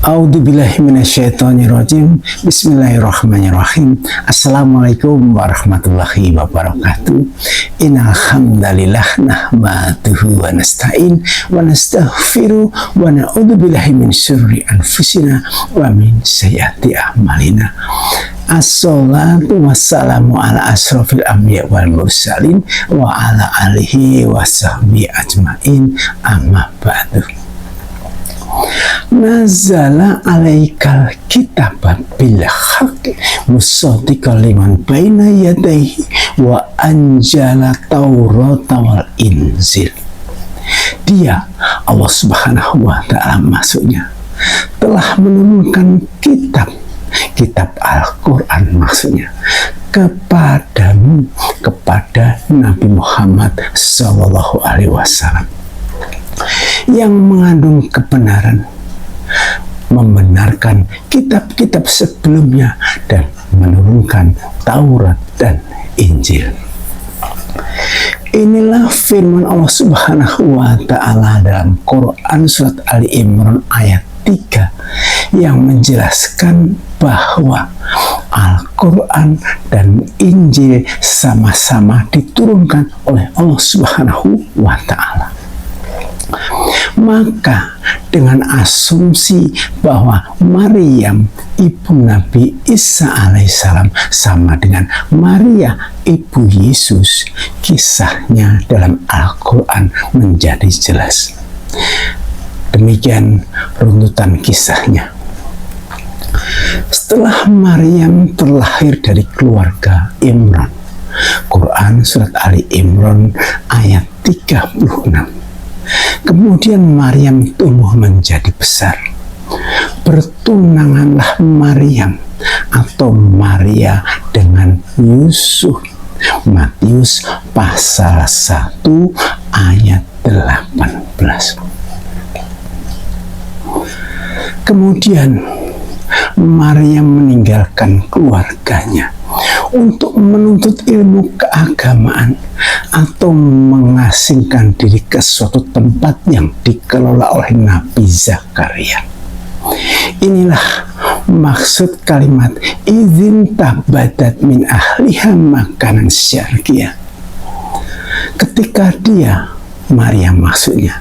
A'udzubillahi minasyaitonirrajim. Bismillahirrahmanirrahim. Assalamualaikum warahmatullahi wabarakatuh. Innal hamdalillah nahmaduhu wa nasta'in wa nastaghfiru wa na'udzubillahi min syurri anfusina wa min sayyiati a'malina. Assalatu wassalamu ala asrofil anbiya wal mursalin wa ala alihi wa sahbihi ajmain, amma ba'du. Nazala alaikal kitaba bil haqqi musaddiqan liman baina yadayhi wa anjala taurata wal inzil. Dia, Allah Subhanahu wa ta'ala, maksudnya telah menurunkan kitab Al-Quran, maksudnya kepadamu, kepada Nabi Muhammad Sallallahu Alaihi Wasallam, yang mengandung kebenaran, membenarkan kitab-kitab sebelumnya dan menurunkan Taurat dan Injil. Inilah firman Allah Subhanahu wa ta'ala dalam Quran surat Ali Imran ayat 3 yang menjelaskan bahwa Al-Quran dan Injil sama-sama diturunkan oleh Allah Subhanahu wa ta'ala. Maka dengan asumsi bahwa Maryam ibu Nabi Isa alaihissalam sama dengan Maria ibu Yesus, kisahnya dalam Al-Quran menjadi jelas. Demikian runtutan kisahnya. Setelah Maryam terlahir dari keluarga Imran, Quran surat Ali Imran ayat 36. Kemudian Maryam tumbuh menjadi besar. Bertunanganlah Maryam atau Maria dengan Yusuf. Matius pasal 1 ayat 18. Kemudian Maryam meninggalkan keluarganya untuk menuntut ilmu keagamaan atau mengasingkan diri ke suatu tempat yang dikelola oleh Nabi Zakaria. Inilah maksud kalimat izin tabadat min ahliha makanan syarqiyah. Ketika dia, Maryam maksudnya,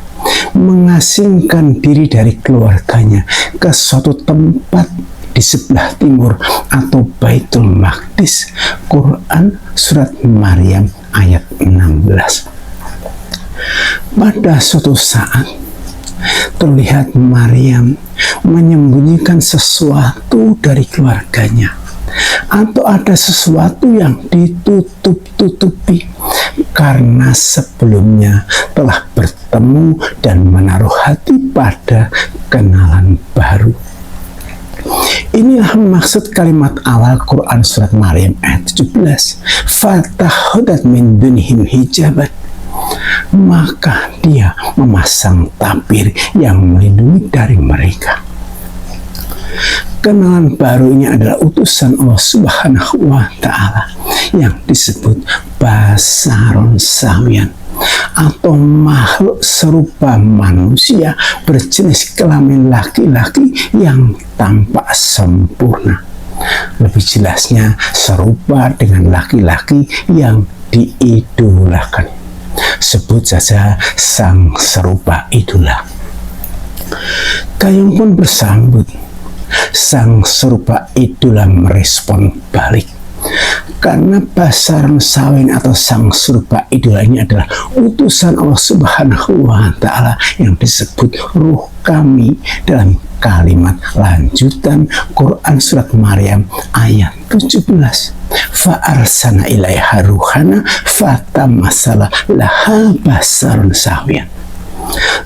mengasingkan diri dari keluarganya ke suatu tempat di sebelah timur atau Baitul Maqdis, Quran surat Maryam ayat 16. Pada suatu saat terlihat Maryam menyembunyikan sesuatu dari keluarganya, atau ada sesuatu yang ditutup-tutupi karena sebelumnya telah bertemu dan menaruh hati pada kenalan baru. Inilah maksud kalimat awal Quran surat Maryam ayat 17. Fatahudat min dunihim hijabat. Maka dia memasang tabir yang melindungi dari mereka. Kenalan baru ini adalah utusan Allah Subhanahu wa ta'ala yang disebut Basarun Sawiyan, atau makhluk serupa manusia berjenis kelamin laki-laki yang tampak sempurna. Lebih jelasnya, serupa dengan laki-laki yang diidolakan. Sebut saja sang serupa idola. Gayung pun bersambut. Sang serupa idola merespon balik. Karena Basarun Sawiyan atau sang serupa idola ini adalah utusan Allah Subhanahu wa ta'ala yang disebut Ruh Kami dalam kalimat lanjutan Quran surat Maryam ayat 17. Fa'arsana ilaiha ruhana fatamassala laha basarun sawiyan.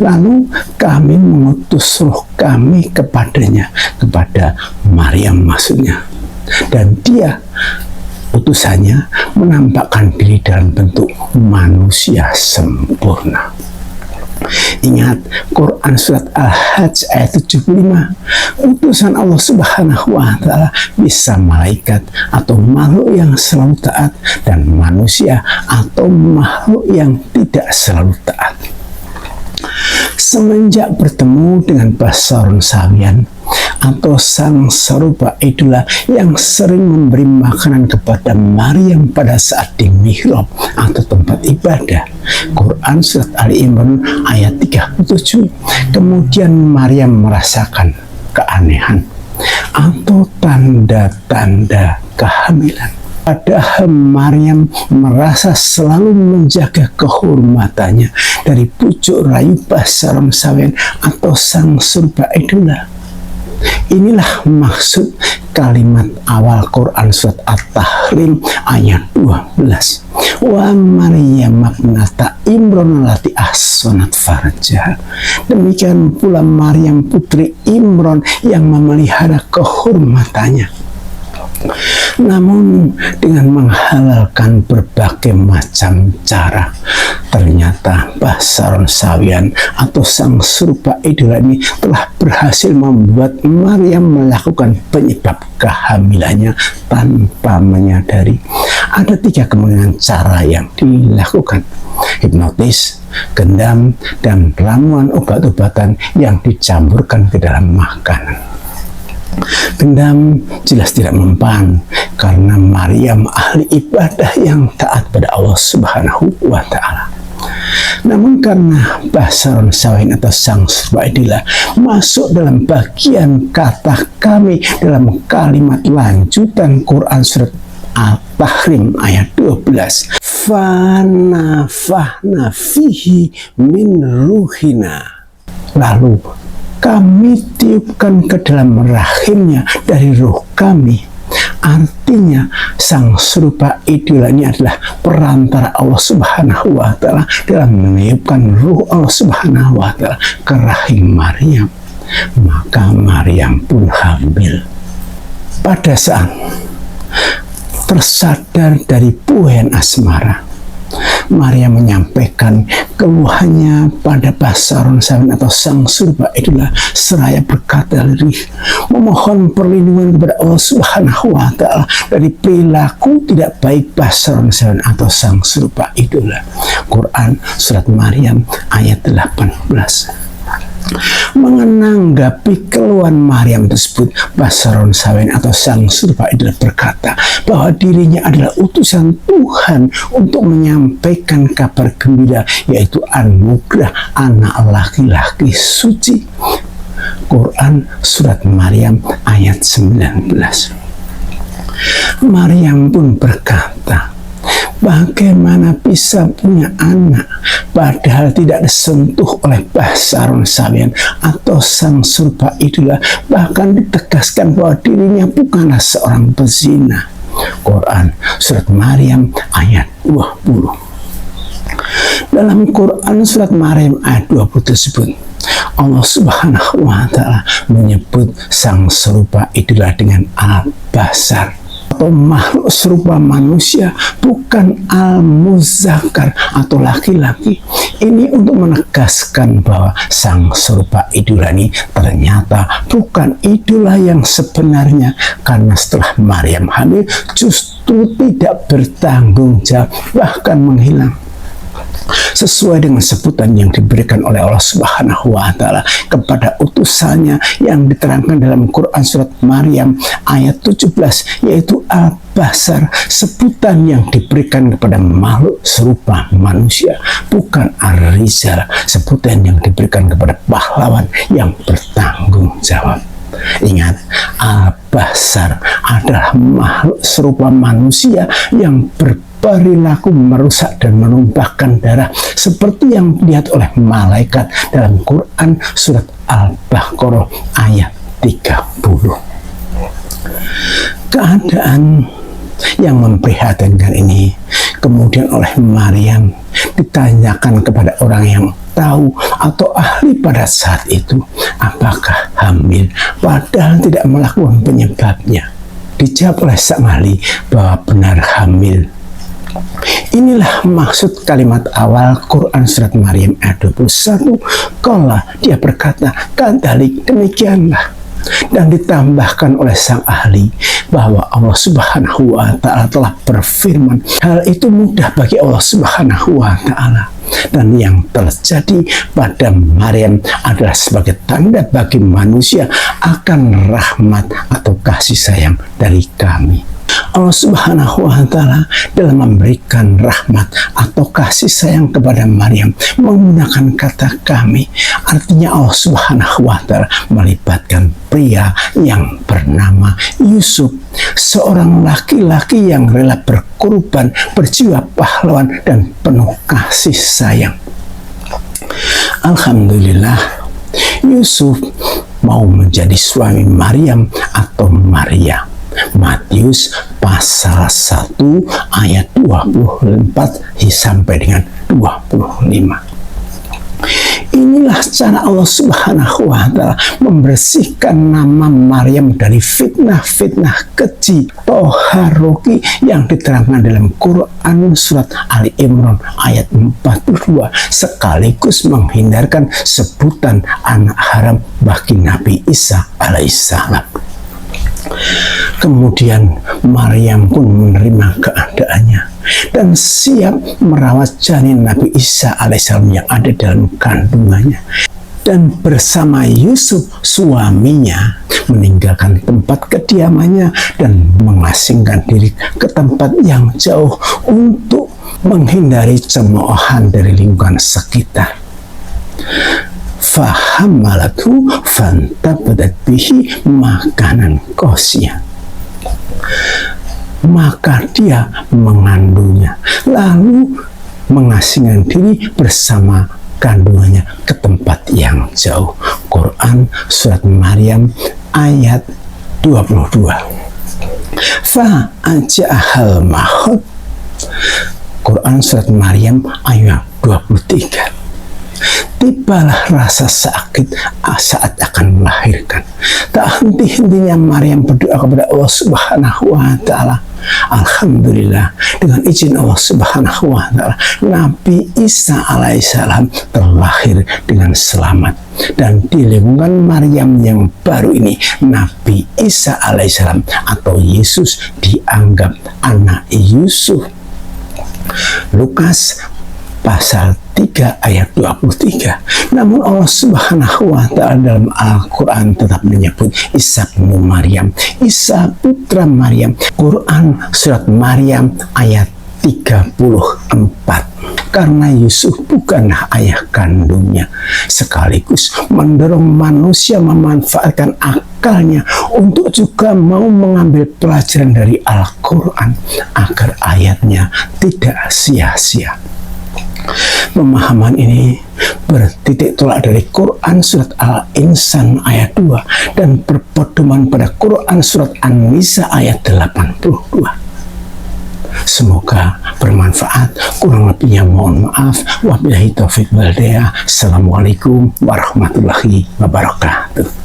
Lalu kami mengutus Ruh Kami kepadanya, kepada Maryam maksudnya, dan dia, utusannya, menampakkan diri dalam bentuk manusia sempurna. Ingat Quran surat Al-Hajj ayat 75. Utusan Allah Subhanahu wa ta'ala bisa malaikat atau makhluk yang selalu taat, dan manusia atau makhluk yang tidak selalu taat. Semenjak bertemu dengan Basarun Sawiyan, atau sang serupa itulah yang sering memberi makanan kepada Maryam pada saat di mihrab atau tempat ibadah. Quran surat Ali Imran ayat 37. Kemudian Maryam merasakan keanehan atau tanda-tanda kehamilan. Padahal Maryam merasa selalu menjaga kehormatannya dari pucuk rayu basaron sawen atau sang serupa idola. Inilah maksud kalimat awal Quran surat At-Tahrim ayat 12. Wa Maryam ibnata Imran allati ahsanat farjaha. Demikian pula Maryam putri Imran yang memelihara kehormatannya. Namun dengan menghalalkan berbagai macam cara, ternyata basaron sawian atau sang serupa idola ini telah berhasil membuat Maryam melakukan penyebab kehamilannya tanpa menyadari. Ada 3 kemungkinan cara yang dilakukan: hipnotis, gendam, dan ramuan obat-obatan yang dicampurkan ke dalam makanan. Gendam jelas tidak mempan karena Maryam ahli ibadah yang taat pada Allah Subhanahu wa Ta'ala. Namun karena basaron sawain atau sang serupa idola masuk dalam bagian kata kami dalam kalimat lanjutan Quran surat At-Tahrim ayat 12, fanafahna fihi min ruhina, lalu kami tiupkan ke dalam rahimnya dari roh kami. Artinya sang serupa idola ini adalah perantara Allah Subhanahu wa Ta'ala dalam meniupkan roh Allah Subhanahu wa Ta'ala ke rahim Maryam. Maka Maryam pun hamil. Pada saat tersadar dari puhen asmara, Maryam menyampaikan keluhannya pada basaron sawen atau sang serupa idola seraya berkata lirih memohon perlindungan kepada Allah Subhanahu wa Ta'ala dari perilaku tidak baik basaron sawen atau sang serupa idola. Quran surat Maryam ayat 18. Menanggapi keluhan Maryam tersebut, basaron sawen atau sang serupa idola berkata bahwa dirinya adalah utusan Tuhan untuk menyampaikan kabar gembira, yaitu anugerah anak laki-laki suci. Quran surat Maryam ayat 19. Maryam pun berkata, bagaimana bisa punya anak padahal tidak disentuh oleh basaron sawian atau sang serupa idola, bahkan ditegaskan bahwa dirinya bukanlah seorang pezina. Quran surat Maryam ayat 20. Dalam Quran surat Maryam ayat 20 tersebut, Allah Subhanahu wa Ta'ala menyebut sang serupa idola dengan al-basar atau makhluk serupa manusia, bukan al-muzakkar atau laki-laki. Ini untuk menegaskan bahwa sang serupa idola ini ternyata bukan idola yang sebenarnya, karena setelah Maryam hamil justru tidak bertanggung jawab, bahkan menghilang. Sesuai dengan sebutan yang diberikan oleh Allah Subhanahu wa Ta'ala kepada utusannya yang diterangkan dalam Quran surat Maryam ayat 17, yaitu al-basar, sebutan yang diberikan kepada makhluk serupa manusia, bukan ar-rizal, sebutan yang diberikan kepada pahlawan yang bertanggung jawab. Ingat, al-basar adalah makhluk serupa manusia yang berperilaku merusak dan menumpahkan darah seperti yang dilihat oleh malaikat dalam Quran surat Al-Baqarah ayat 30. Keadaan yang memprihatinkan ini kemudian oleh Maryam ditanyakan kepada orang yang tahu atau ahli pada saat itu, apakah hamil, padahal tidak melakukan penyebabnya. Dijawab oleh sang ahli bahwa benar hamil. Inilah maksud kalimat awal Quran surat Maryam ayat 21. Kala dia berkata, kadalik, demikianlah. Dan ditambahkan oleh sang ahli bahwa Allah Subhanahu wa Ta'ala telah berfirman, hal itu mudah bagi Allah Subhanahu wa Ta'ala. Dan yang terjadi pada Maryam adalah sebagai tanda bagi manusia akan rahmat atau kasih sayang dari kami. Allah Subhanahu wa Ta'ala dalam memberikan rahmat atau kasih sayang kepada Maryam menggunakan kata kami. Artinya Allah Subhanahu wa Ta'ala melibatkan pria yang bernama Yusuf, seorang laki-laki yang rela berkorban, berjiwa pahlawan dan penuh kasih sayang. Alhamdulillah, Yusuf mau menjadi suami Maryam atau Maria. Matius pasal 1 ayat 24 sampai dengan 25. Inilah cara Allah Subhanahu wa Ta'ala membersihkan nama Maryam dari fitnah-fitnah keji toharoki yang diterangkan dalam Quran surat Ali Imran ayat 42, sekaligus menghindarkan sebutan anak haram bagi Nabi Isa alaihissalam. Kemudian Maryam pun menerima keadaannya dan siap merawat janin Nabi Isa alaihissalam yang ada dalam kandungannya. Dan bersama Yusuf suaminya meninggalkan tempat kediamannya dan mengasingkan diri ke tempat yang jauh untuk menghindari cemoohan dari lingkungan sekitar. Fahamalatu fantabadat bihi makanan qasiyah. Maka dia mengandungnya, lalu mengasingkan diri bersama kandungannya ke tempat yang jauh. Quran surat Maryam ayat 22. Fa'aja'ahal mahud. Quran surat Maryam ayat 23. Tibalah rasa sakit saat akan melahirkan. Tak henti-hentinya Maryam berdoa kepada Allah Subhanahu wa Ta'ala. Alhamdulillah, dengan izin Allah Subhanahu wa Ta'ala, Nabi Isa alaihissalam terlahir dengan selamat. Dan di lingkungan Maryam yang baru ini, Nabi Isa alaihissalam atau Yesus dianggap anak Yusuf. Lukas pasal 3 ayat 23. Namun Allah Subhanahu wa Ta'ala dalam Al-Quran tetap menyebut Isa bin Maryam, Isa putra Maryam. Quran surat Maryam ayat 34. Karena Yusuf bukanlah ayah kandungnya, sekaligus mendorong manusia memanfaatkan akalnya untuk juga mau mengambil pelajaran dari Al-Quran agar ayatnya tidak sia-sia. Pemahaman ini bertitik tolak dari Quran surat Al-Insan ayat 2 dan berpedoman pada Quran surat An-Nisa ayat 82. Semoga bermanfaat. Kurang lebihnya mohon maaf. Wabillahi taufiq wal hidayah. Assalamualaikum warahmatullahi wabarakatuh.